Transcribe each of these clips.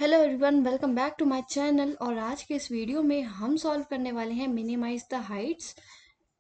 Hello everyone, welcome back to my channel. और आज के इस वीडियो में हम सॉल्व करने वाले हैं मिनिमाइज द हाइट्स।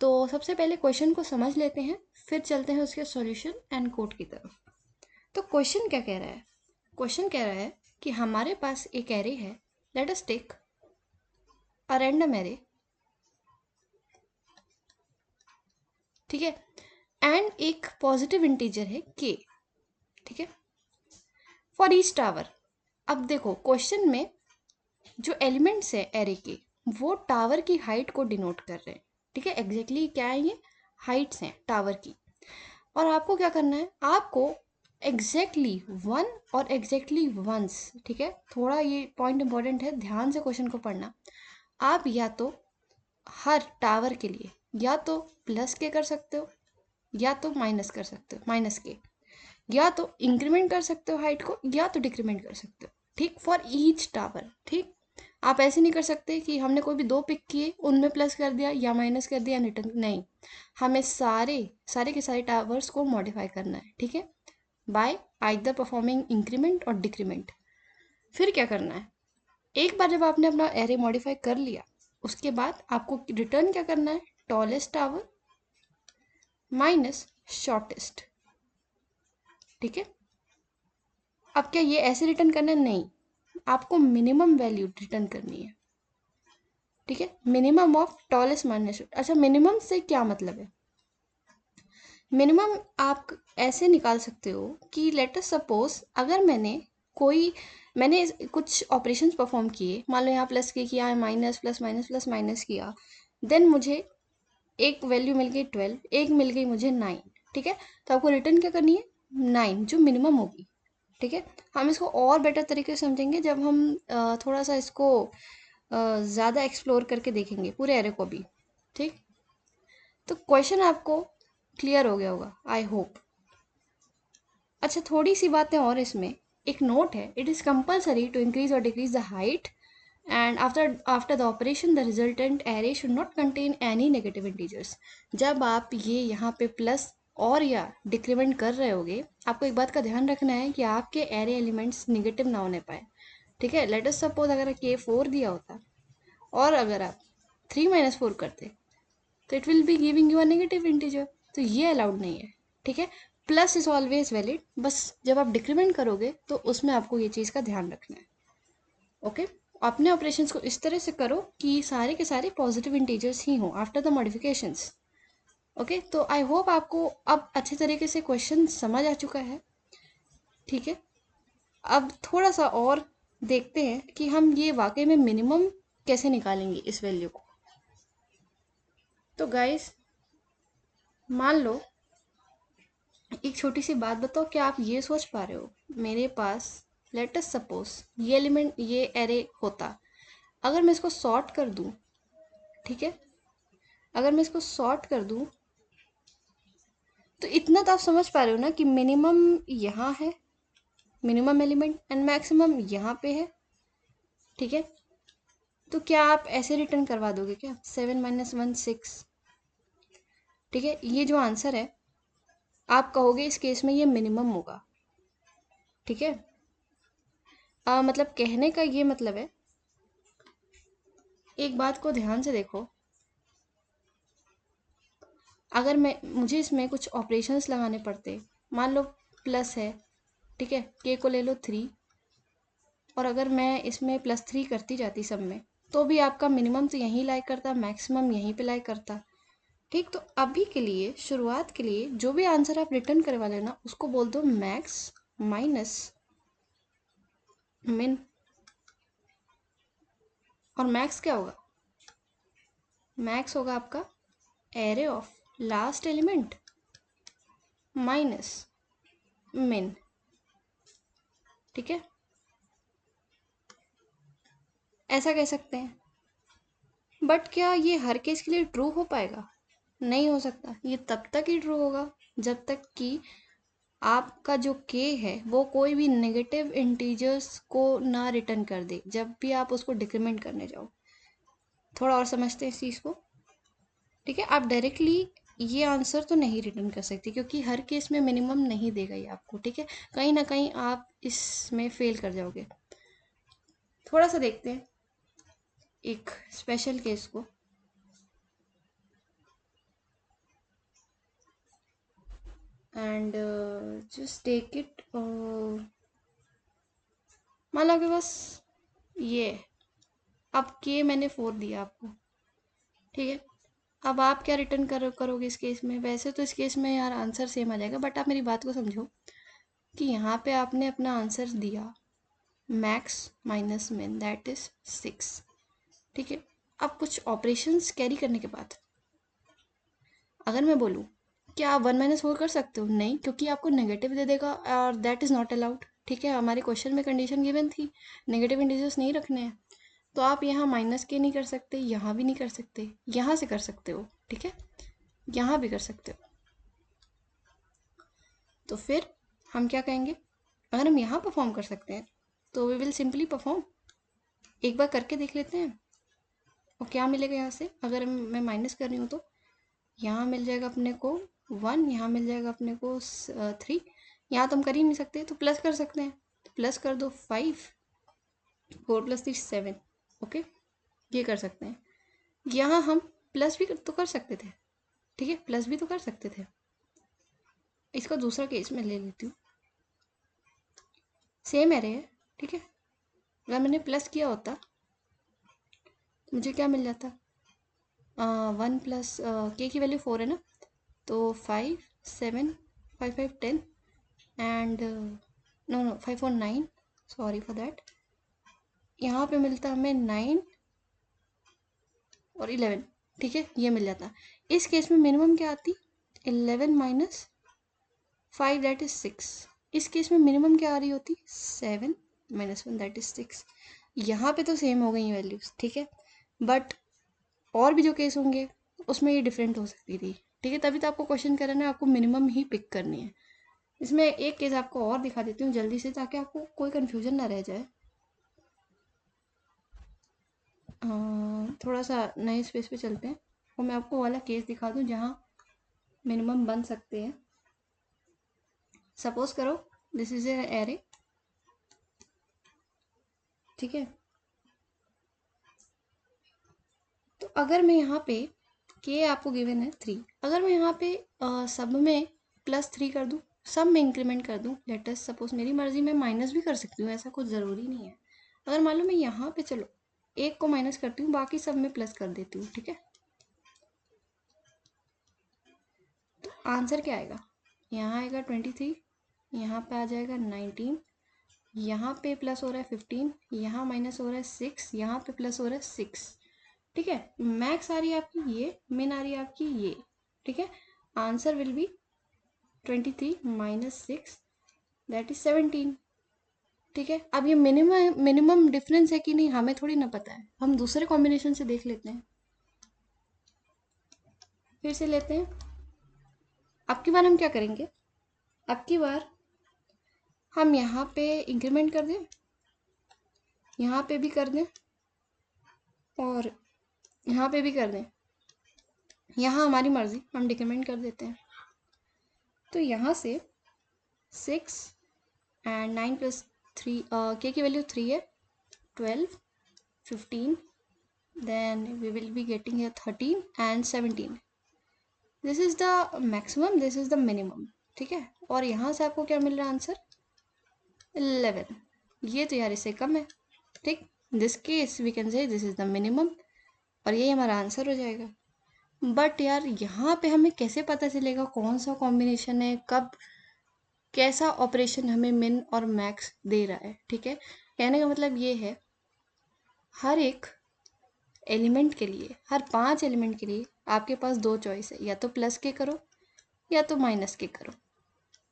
तो सबसे पहले क्वेश्चन को समझ लेते हैं, फिर चलते हैं उसके सॉल्यूशन एंड कोड की तरफ। तो क्वेश्चन क्या कह रहा है? क्वेश्चन कह रहा है कि हमारे पास एक एरे है, let us take a random array, ठीक है, एंड एक पॉजिटिव इंटीजर है k, ठीक है, फॉर ईच टावर। अब देखो क्वेश्चन में जो एलिमेंट्स है एरे के, वो टावर की हाइट को डिनोट कर रहे हैं, ठीक है। एग्जैक्टली क्या है ये? हाइट्स हैं टावर की। और आपको क्या करना है? आपको एग्जैक्टली वन और एग्जैक्टली वंस, ठीक है, थोड़ा ये पॉइंट इंपॉर्टेंट है, ध्यान से क्वेश्चन को पढ़ना। आप या तो हर टावर के लिए या तो प्लस के कर सकते हो, या तो माइनस कर सकते हो, माइनस के, या तो इंक्रीमेंट कर सकते हो हाइट को, या तो डिक्रीमेंट कर सकते हो, ठीक, फॉर ईच टावर, ठीक। आप ऐसे नहीं कर सकते कि हमने कोई भी दो पिक किए, उनमें प्लस कर दिया या माइनस कर दिया, रिटर्न नहीं। हमें सारे सारे के सारे टावर्स को मॉडिफाई करना है, ठीक है, बाय आइदर परफॉर्मिंग इंक्रीमेंट और डिक्रीमेंट। फिर क्या करना है? एक बार जब आपने अपना एरे मॉडिफाई कर लिया, उसके बाद आपको रिटर्न क्या करना है? टॉलेस्ट टावर माइनस शॉर्टेस्ट, ठीक है। अब क्या ये ऐसे रिटर्न करना है? नहीं, आपको मिनिमम वैल्यू रिटर्न करनी है, ठीक है, मिनिमम ऑफ टॉलेस्ट माइनस। अच्छा, मिनिमम से क्या मतलब है? मिनिमम आप ऐसे निकाल सकते हो कि लेट अस सपोज अगर मैंने कुछ ऑपरेशंस परफॉर्म किए, मान लो यहाँ प्लस के किया, minus plus minus plus minus किया, देन मुझे एक वैल्यू मिल गई 12, एक मिल गई मुझे 9, ठीक है। तो आपको रिटर्न क्या करनी है? 9, जो मिनिमम होगी, ठीक है। हम इसको और बेटर तरीके से समझेंगे जब हम थोड़ा सा इसको ज़्यादा एक्सप्लोर करके देखेंगे पूरे एरे को भी, ठीक। तो क्वेश्चन आपको क्लियर हो गया होगा, आई होप। अच्छा, थोड़ी सी बातें और इसमें। एक नोट है, it is compulsory to increase or decrease the height and after the operation the resultant array should not contain any negative integers. जब आप ये यहाँ पे प्लस और या डिक्रीमेंट कर रहे होगे, आपको एक बात का ध्यान रखना है कि आपके एरे एलिमेंट्स निगेटिव ना होने पाए, ठीक है। लेट अस सपोज अगर के 4 दिया होता और अगर आप 3 - 4 करते, तो it will be giving you a negative integer, तो ये अलाउड नहीं है, ठीक है। प्लस इज ऑलवेज वैलिड, बस जब आप डिक्रीमेंट करोगे तो उसमें आपको ये चीज़ का ध्यान रखना है, ओके। अपने ऑपरेशंस को इस तरह से करो कि सारे के सारे पॉजिटिव इंटीजर्स ही हों आफ्टर द मॉडिफिकेशंस, ओके। तो आई होप आपको अब अच्छे तरीके से क्वेश्चन समझ आ चुका है, ठीक है। अब थोड़ा सा और देखते हैं कि हम ये वाकई में मिनिमम कैसे निकालेंगे इस वैल्यू को। तो गाइस, मान लो, एक छोटी सी बात बताओ, क्या आप ये सोच पा रहे हो मेरे पास लेट अस सपोज ये एलिमेंट, ये एरे होता, अगर मैं इसको सॉर्ट कर दूं, ठीक है, अगर मैं इसको सॉर्ट कर दूं, तो इतना तो आप समझ पा रहे हो ना कि मिनिमम यहाँ है, मिनिमम एलिमेंट, एंड मैक्सिमम यहाँ पे है, ठीक है। तो क्या आप ऐसे रिटर्न करवा दोगे क्या? 7 - 1 6, ठीक है। ये जो आंसर है, आप कहोगे इस केस में ये मिनिमम होगा, ठीक है। मतलब कहने का ये मतलब है, एक बात को ध्यान से देखो, अगर मुझे इसमें कुछ ऑपरेशंस लगाने पड़ते, मान लो प्लस है, ठीक है, के को ले लो 3, और अगर मैं इसमें +3 करती जाती सब में, तो भी आपका मिनिमम तो यहीं लाई करता, मैक्सिमम यहीं पे लाई करता, ठीक। तो अभी के लिए, शुरुआत के लिए, जो भी आंसर आप रिटर्न करवा लेना उसको बोल दो मैक्स माइनस मिन। और मैक्स क्या होगा? मैक्स होगा आपका array of last element minus मिन, ठीक है। ऐसा कह सकते हैं, बट क्या ये हर केस के लिए ट्रू हो पाएगा? नहीं हो सकता। ये तब तक ही ट्रू होगा जब तक कि आपका जो k है वो कोई भी नेगेटिव इंटीजर्स को ना रिटर्न कर दे जब भी आप उसको डिक्रीमेंट करने जाओ। थोड़ा और समझते हैं इस चीज़ को, ठीक है। आप डायरेक्टली ये आंसर तो नहीं रिटर्न कर सकते क्योंकि हर केस में मिनिमम नहीं देगा ये आपको, ठीक है। कहीं ना कहीं आप इसमें फेल कर जाओगे। थोड़ा सा देखते हैं एक स्पेशल केस को। एंड जस्ट टेक इट, मान लो कि बस ये, अब के मैंने 4 दिया आपको, ठीक है। अब आप क्या रिटर्न करोगे इस केस में? वैसे तो इस केस में यार आंसर सेम आ जाएगा, बट आप मेरी बात को समझो कि यहाँ पे आपने अपना आंसर दिया मैक्स माइनस मिन, दैट इज 6, ठीक है। अब कुछ ऑपरेशंस कैरी करने के बाद अगर मैं बोलूँ क्या आप 1 - 4 कर सकते हो? नहीं, क्योंकि आपको नेगेटिव दे देगा और दैट इज़ नॉट अलाउड, ठीक है। हमारे क्वेश्चन में कंडीशन गिवन थी नेगेटिव इंटीजर्स नहीं रखने हैं, तो आप यहाँ माइनस के नहीं कर सकते, यहाँ भी नहीं कर सकते, यहाँ से कर सकते हो, ठीक है, यहाँ भी कर सकते हो। तो फिर हम क्या कहेंगे? अगर हम यहाँ परफॉर्म कर सकते हैं तो वी विल सिंपली परफॉर्म। एक बार करके देख लेते हैं और क्या मिलेगा यहाँ से। अगर मैं माइनस कर रही हूँ तो यहाँ मिल जाएगा अपने को 1, यहाँ मिल जाएगा अपने को 3, यहाँ तो हम कर ही नहीं सकते तो प्लस कर सकते हैं, तो प्लस कर दो 5, 4 + 3 7, ओके, ये कर सकते हैं। यहाँ हम प्लस भी तो कर सकते थे, ठीक है, प्लस भी तो कर सकते थे। इसका दूसरा केस मैं ले लेती हूँ, सेम एरे है, ठीक है। अगर मैंने प्लस किया होता तो मुझे क्या मिल जाता? 1 प्लस के की वैल्यू 4 है ना, तो 5 7 5 5 10 and no no 5 4 9, sorry for that. यहाँ पे मिलता हमें 9 और 11, ठीक है, ये मिल जाता। इस केस में मिनिमम क्या आती? 11 - 5 दैट इज 6। इस केस में मिनिमम क्या आ रही होती? 7 - 1 दैट इज 6। यहाँ पे तो सेम हो गई वैल्यूज, ठीक है, बट और भी जो केस होंगे उसमें ये डिफरेंट हो सकती थी, ठीक है। तभी तो आपको क्वेश्चन कराना है, आपको मिनिमम ही पिक करनी है। इसमें एक केस आपको और दिखा देती हूँ जल्दी से, ताकि आपको कोई कंफ्यूजन ना रह जाए। थोड़ा सा नए स्पेस पे चलते हैं और मैं आपको वाला केस दिखा दूँ जहाँ मिनिमम बन सकते हैं। सपोज करो दिस इज ए एरे, ठीक है। तो अगर मैं यहाँ पे के आपको गिवन है 3, अगर मैं यहाँ पे सब में +3 कर दूँ, सब में इंक्रीमेंट कर दूँ, लेट अस सपोज मेरी मर्जी में माइनस भी कर सकती हूँ, ऐसा कुछ ज़रूरी नहीं है। अगर मान लो मैं यहाँ पे चलो एक को माइनस करती हूँ, बाकी सब में प्लस कर देती हूँ, ठीक है, तो आंसर क्या आएगा? यहाँ आएगा 23, यहाँ पे आ जाएगा 19, यहाँ पे प्लस हो रहा है 15, यहाँ माइनस हो रहा है 6, यहाँ पे प्लस हो रहा है 6, ठीक है। मैक्स आ रही है आपकी ये, मिन आ रही है आपकी ये, ठीक है। Answer will be 23 - 6 that is 17, ठीक है। अब ये मिनिमम डिफरेंस है कि नहीं हमें थोड़ी ना पता है, हम दूसरे कॉम्बिनेशन से देख लेते हैं। फिर से लेते हैं। अब की बार हम क्या करेंगे? अब की बार हम यहाँ पे इंक्रीमेंट कर दें, यहाँ पे भी कर दें और यहाँ पे भी कर दें। यहाँ हमारी मर्जी, हम डिक्रीमेंट कर देते हैं। तो यहाँ से 6 एंड 9 + 3, के की वैल्यू 3 है, 12 15, then we will be getting here 13 and 17. This is the maximum, this is the minimum, ठीक है। और यहाँ से आपको क्या मिल रहा है आंसर? 11। ये तो यार इससे कम है, ठीक। This case we can say this is the minimum और यही हमारा आंसर हो जाएगा। बट यार यहाँ पे हमें कैसे पता चलेगा कौन सा कॉम्बिनेशन है, कब कैसा ऑपरेशन हमें मिन और मैक्स दे रहा है, ठीक है। कहने का मतलब ये है हर एक एलिमेंट के लिए, हर 5 एलिमेंट के लिए आपके पास 2 चॉइस है, या तो प्लस के करो या तो माइनस के करो,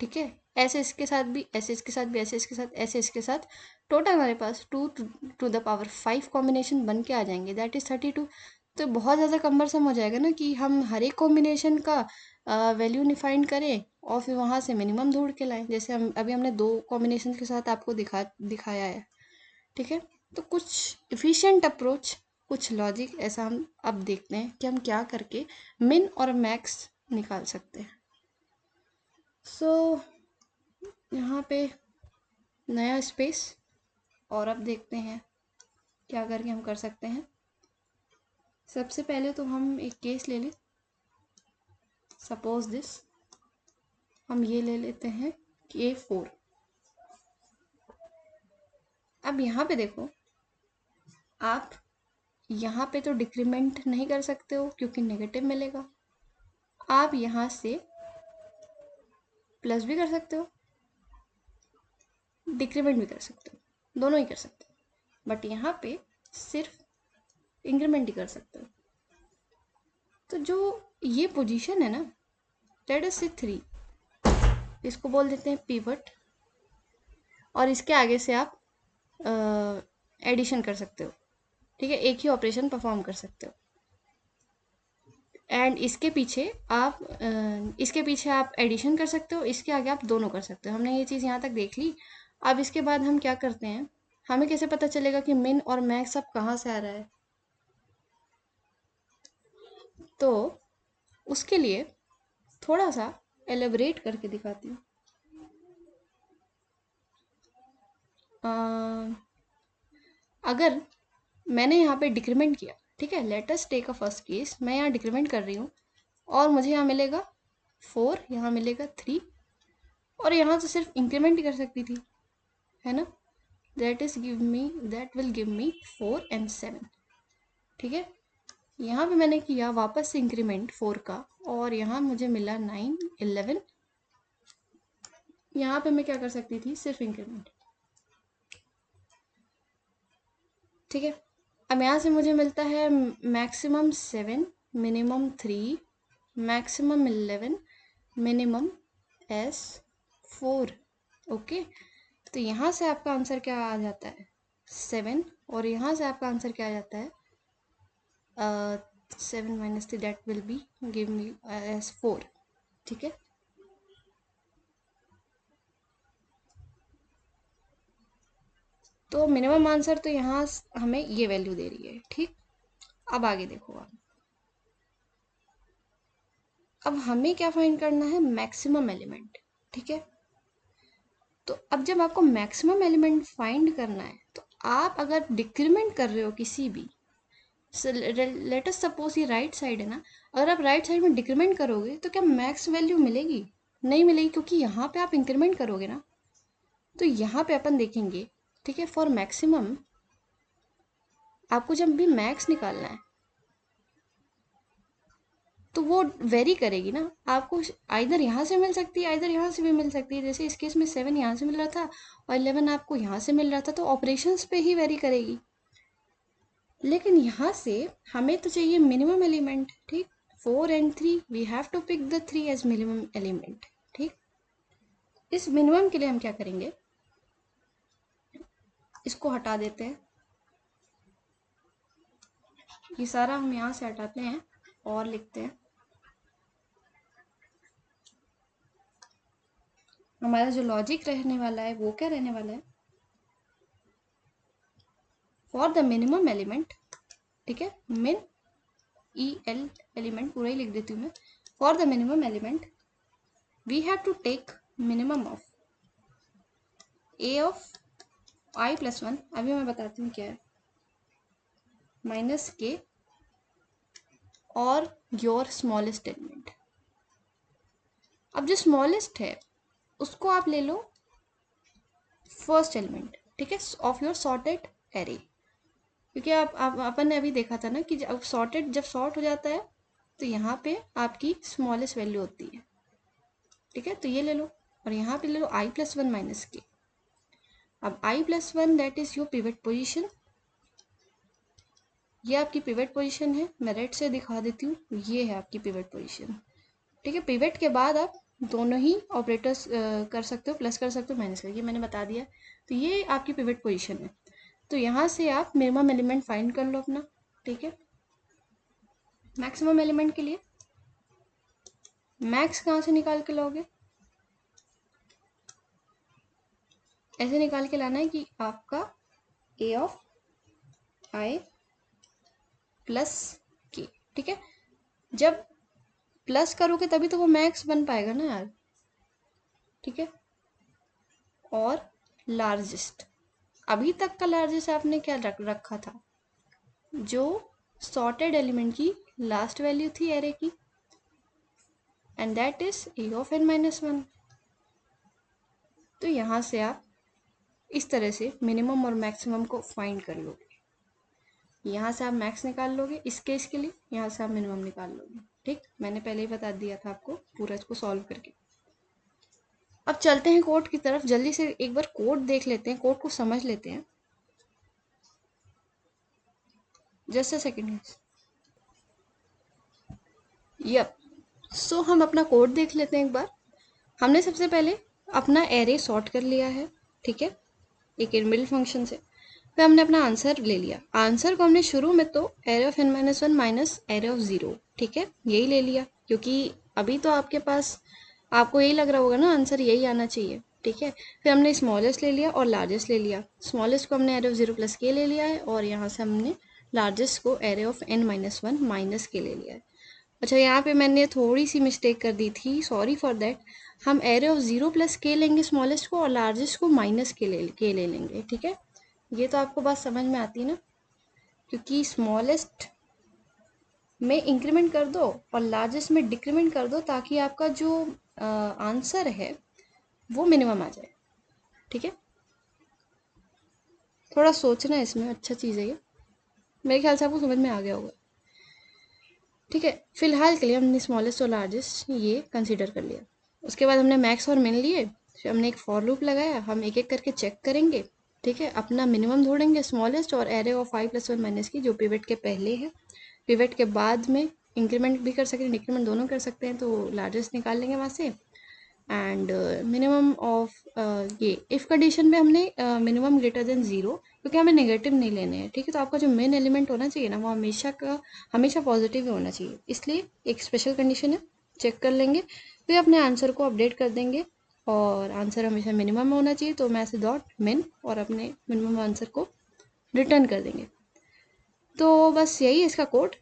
ठीक है। ऐसे इसके साथ भी, ऐसे इसके साथ भी, ऐसे इसके साथ, ऐसे इसके साथ, टोटल हमारे पास 2⁵ कॉम्बिनेशन बन के आ जाएंगे, दैट इज 32। तो बहुत ज़्यादा कम्बरसम हो जाएगा ना कि हम हर एक कॉम्बिनेशन का वैल्यू डिफाइन करें और फिर वहाँ से मिनिमम ढूंढ के लाएं, जैसे हम अभी हमने 2 कॉम्बिनेशन के साथ आपको दिखाया है, ठीक है। तो कुछ इफ़िशियंट अप्रोच, कुछ लॉजिक, ऐसा हम अब देखते हैं कि हम क्या करके मिन और मैक्स निकाल सकते हैं। सो यहाँ पे नया स्पेस और अब देखते हैं क्या करके हम कर सकते हैं, सबसे पहले तो हम एक केस ले लें। सपोज दिस, हम ये ले लेते हैं कि A4। अब यहाँ पे देखो, आप यहाँ पे तो डिक्रीमेंट नहीं कर सकते हो क्योंकि नेगेटिव मिलेगा। आप यहाँ से प्लस भी कर सकते हो, डिक्रीमेंट भी कर सकते हो, दोनों ही कर सकते हो, बट यहाँ पे सिर्फ इंक्रीमेंट ही कर सकते हो। तो जो ये पोजीशन है ना, लेट अस से 3, इसको बोल देते हैं पिवट, और इसके आगे से आप एडिशन कर सकते हो, ठीक है, एक ही ऑपरेशन परफॉर्म कर सकते हो। एंड इसके पीछे आप एडिशन कर सकते हो, इसके आगे आप दोनों कर सकते हो। हमने ये चीज़ यहाँ तक देख ली। अब इसके बाद हम क्या करते हैं, हमें कैसे पता चलेगा कि मिन और मैक्स अब कहाँ से आ रहा है, तो उसके लिए थोड़ा सा एलेबरेट करके दिखाती हूँ। अगर मैंने यहाँ पे डिक्रीमेंट किया, ठीक है, let us take a first case, मैं यहाँ डिक्रीमेंट कर रही हूँ और मुझे यहाँ मिलेगा 4, यहाँ मिलेगा 3, और यहाँ तो सिर्फ इंक्रीमेंट ही कर सकती थी, है ना। That will give me 4 and 7, ठीक है। यहाँ पे मैंने किया वापस से इंक्रीमेंट 4 का, और यहाँ मुझे मिला 9, 11। यहाँ पे मैं क्या कर सकती थी, सिर्फ इंक्रीमेंट, ठीक है। अब यहाँ से मुझे मिलता है maximum 7, minimum 3, maximum 11, minimum S4। Okay, तो यहाँ से आपका आंसर क्या आ जाता है, 7, और यहाँ से आपका आंसर क्या आ जाता है, 7 - 3, that will be give me S4, ठीक है। तो मिनिमम आंसर तो यहाँ हमें ये वैल्यू दे रही है, ठीक। अब आगे देखो आप, अब हमें क्या फाइंड करना है, मैक्सिमम एलिमेंट, ठीक है। तो अब जब आपको मैक्सिमम एलिमेंट फाइंड करना है, तो आप अगर डिक्रीमेंट कर रहे हो किसी भी, लेट अस सपोज ये राइट साइड है ना, अगर आप राइट साइड में डिक्रीमेंट करोगे तो क्या मैक्स वैल्यू मिलेगी, नहीं मिलेगी, क्योंकि यहाँ पे आप इंक्रीमेंट करोगे ना। तो यहाँ पे अपन देखेंगे, ठीक है, फॉर मैक्सिमम आपको जब भी मैक्स निकालना है तो वो वेरी करेगी ना, आपको आइदर यहाँ से मिल सकती है, आइदर यहाँ से भी मिल सकती है। जैसे इस केस में 7 यहाँ से मिल रहा था और 11 आपको यहाँ से मिल रहा था, तो ऑपरेशंस पे ही वेरी करेगी। लेकिन यहाँ से हमें तो चाहिए मिनिमम एलिमेंट, ठीक। 4 and 3, we have to pick the 3 as minimum element, ठीक। इस मिनिमम के लिए हम क्या करेंगे, इसको हटा देते हैं, ये सारा हम यहाँ से हटाते हैं और लिखते हैं, हमारा जो लॉजिक रहने वाला है वो क्या रहने वाला है, फॉर द मिनिमम एलिमेंट, ठीक है, मिन EL एलिमेंट पूरा ही लिख देती हूँ मैं, for the minimum element we have to take minimum of A of I+1, अभी मैं बताती हूँ क्या है, -k और योर स्मॉलेस्ट एलिमेंट। अब जो स्मॉलेस्ट है उसको आप ले लो फर्स्ट एलिमेंट, ठीक है, ऑफ योर सॉर्टेड एरे, क्योंकि आप अपन ने अभी देखा था ना कि जब सॉर्ट हो जाता है तो यहाँ पे आपकी स्मॉलेस्ट वैल्यू होती है, ठीक है। तो ये ले लो और यहाँ पे ले लो I+1 - k। अब I+1 that is your pivot position, ये आपकी पिवट पोजीशन है, मैं रेड से दिखा देती हूँ, ये है आपकी पिवट पोजीशन, ठीक है। पिवट के बाद आप दोनों ही ऑपरेटर्स कर सकते हो, प्लस कर सकते हो, माइनस कर, ये मैंने बता दिया। तो ये आपकी पिवट पोजीशन है। तो यहाँ से आप मिनिमम एलिमेंट फाइंड कर लो अपना, ठीक है। मैक्सिमम एलिमेंट के लिए मैक्स कहाँ से निकाल के लाओगे, ऐसे निकाल के लाना है कि आपका A of I + k, ठीक है। जब प्लस करोगे तभी तो वो मैक्स बन पाएगा ना यार, ठीक है। और लार्जेस्ट, अभी तक का लार्जेस्ट आपने क्या रखा था, जो सॉर्टेड एलिमेंट की लास्ट वैल्यू थी एरे की, and that is a of n minus 1। तो यहाँ से आप इस तरह से मिनिमम और मैक्सिमम को फाइंड कर लोगे। यहाँ से आप मैक्स निकाल लोगे इस केस के लिए, यहाँ से आप मिनिमम निकाल लोगे। ठीक, मैंने पहले ही बता दिया था आपको पूरा इसको सॉल्व करके। अब चलते हैं कोड की तरफ, जल्दी से एक बार कोड देख लेते हैं, कोड को समझ लेते हैं। Just a second. यप, सो हम अपना कोड देख लेते हैं एक बार। हमने सबसे पहले अपना एरे सॉर्ट कर लिया है, ठीक है, एक इनबिल्ट फंक्शन से। फिर हमने अपना आंसर ले लिया। आंसर को हमने शुरू में तो array of n minus 1 minus array of 0, ठीक है, यही ले लिया, क्योंकि अभी तो आपके पास, आपको यही लग रहा होगा ना आंसर यही आना चाहिए, ठीक है। फिर हमने स्मॉलेस्ट ले लिया और लार्जेस्ट ले लिया। स्मॉलेस्ट को हमने एरे ऑफ 0 प्लस के ले लिया है, और यहाँ से हमने लार्जेस्ट को array of n minus 1 minus के ले लिया है। अच्छा, यहाँ पे मैंने थोड़ी सी मिस्टेक कर दी थी, सॉरी फॉर दैट। हम एरे ऑफ 0 प्लस के लेंगे स्मॉलेस्ट को, और लार्जेस्ट को माइनस के ले लेंगे, ठीक है। ये तो आपको बात समझ में आती है ना, क्योंकि स्मॉलेस्ट में इंक्रीमेंट कर दो और लार्जेस्ट में डिक्रीमेंट कर दो, ताकि आपका जो आंसर है वो मिनिमम आ जाए, ठीक है। थोड़ा सोचना है इसमें, अच्छा चीज़ है ये, मेरे ख्याल से आपको समझ में आ गया होगा, ठीक है। फिलहाल के लिए हमने स्मॉलेस्ट और लार्जेस्ट ये कंसीडर कर लिया। उसके बाद हमने मैक्स और मिन लिए, फिर हमने एक फॉर लूप लगाया। हम एक एक करके चेक करेंगे, ठीक है। अपना मिनिमम ढूंढेंगे स्मॉलेस्ट और एरे ऑफ 5 प्लस 1 माइनस की, जो पिवट के पहले है। पिवट के बाद में इंक्रीमेंट भी कर सकते हैं, डिक्रीमेंट दोनों कर सकते हैं, तो लार्जेस्ट निकाल लेंगे वहाँ से। एंड मिनिमम ऑफ ये इफ़ कंडीशन में हमने मिनिमम ग्रेटर देन 0, क्योंकि हमें नेगेटिव नहीं लेने हैं, ठीक है। तो आपका जो मेन एलिमेंट होना चाहिए ना, वो हमेशा पॉजिटिव ही होना चाहिए, इसलिए एक स्पेशल कंडीशन है, चेक कर लेंगे। फिर अपने आंसर को अपडेट कर देंगे, और आंसर हमेशा मिनिमम में होना चाहिए, तो मैं ऐसे डॉट मिन और अपने मिनिमम आंसर को रिटर्न कर देंगे। तो बस यही है इसका कोड।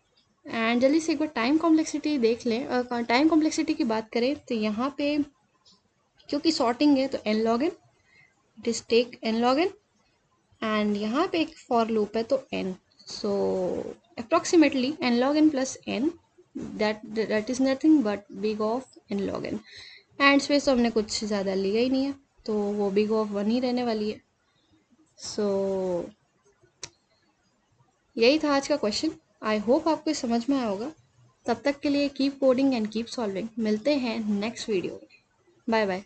एंड जल्दी से एक बार टाइम कॉम्प्लेक्सिटी देख लें। टाइम कॉम्प्लेक्सिटी की बात करें तो यहाँ पे क्योंकि सॉर्टिंग है तो n log n, it is take n log n, and यहाँ पे एक फॉर लूप है तो n, so approximately n log n plus n, that is nothing but big of n log n। And space तो हमने कुछ ज़्यादा लिया ही नहीं है, तो वो बिग ऑफ 1 ही रहने वाली है। सो यही था आज का क्वेश्चन। आई होप आपको समझ में आया होगा। तब तक के लिए keep coding and keep solving. मिलते हैं नेक्स्ट वीडियो में। Bye bye.